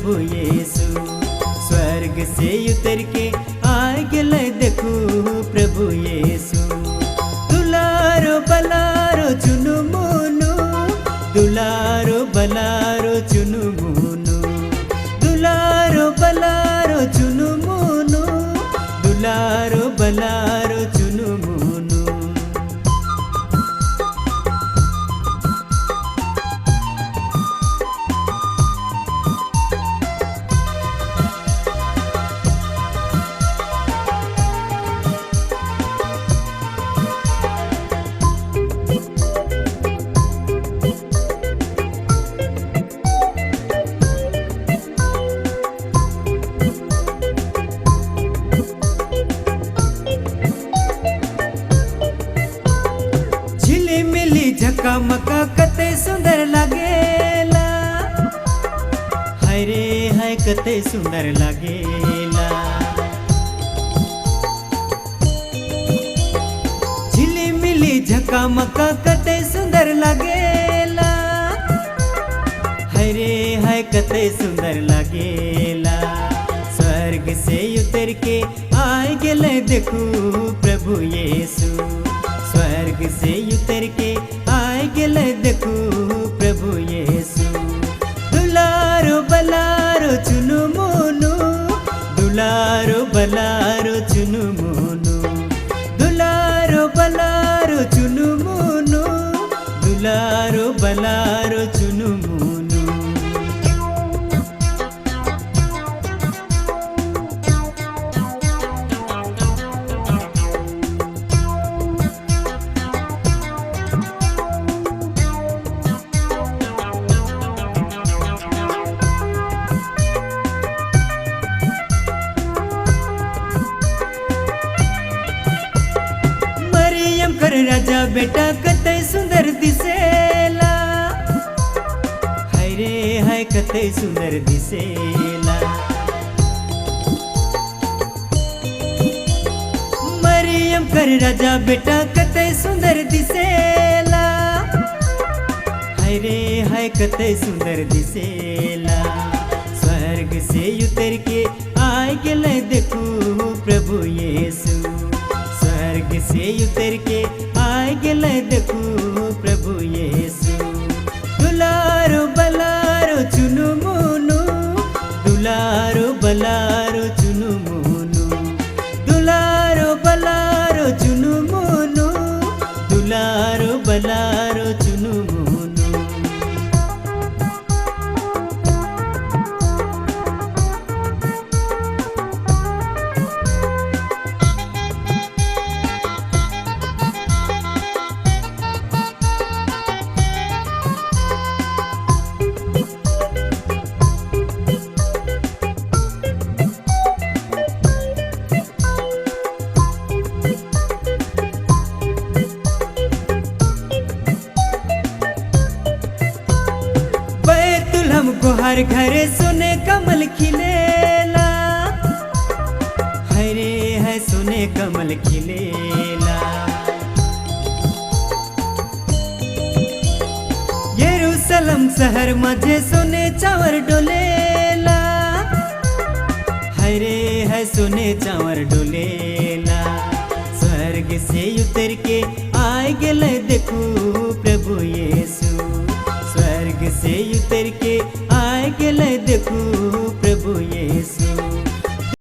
प्रभु यीशु। स्वर्ग से उतर के आ गेले देखू प्रभु यीशु। दुलारो बलारो चुनु मुनु, दुलारो बलारो चुनु मुनु, दुलारो बलारो चुनु मुनु, दुलारो बलारो चुनु मुनु। झकामका कते सुंदर लागेला, हाय रे हाय कते सुंदर लागेला। झिलिमिली झकामका कते सुंदर लागेला, हाय रे हाय कते सुंदर लागेला। स्वर्ग से उतर के आए गेले देखू प्रभु यीशु। स्वर्ग से उतर के आए गेले देखू प्रभु यीशु। दुलारो बलारो चुनु मुनु, दुलारो बलारो चुनु मुनु, दुलारो बलारो चुनु मुनु, दुलारो बलारो चुनु मुनु। कर राजा बेटा कते सुंदर दिसेला, हाय रे हाय कते सुंदर दिसेला। मरियम कर राजा बेटा कते सुंदर दिसेला, हाय रे हाय कते सुंदर दिसेला। स्वर्ग से उतर के आए गेले देखू प्रभु यीशु। स्वर्ग से उतर के आए गेले देखू प्रभु यीशु। दुलारो बलारो चुनु मुनु, दुलारो बलारो चुनु मुनु, दुलारो बलारो चुनु मुनु, दुलारो बलारो चुनु मुनु। हर घरे सोने कमल खिलेला, हाय रे हाय सोने कमल खिलेला। यरूशलेम शहर मझे सोने चावर डोलेला, हाय रे हाय सोने चावर डोलेला। स्वर्ग से उतर के आए गेले देखू प्रभु यीशु। स्वर्ग से उतर के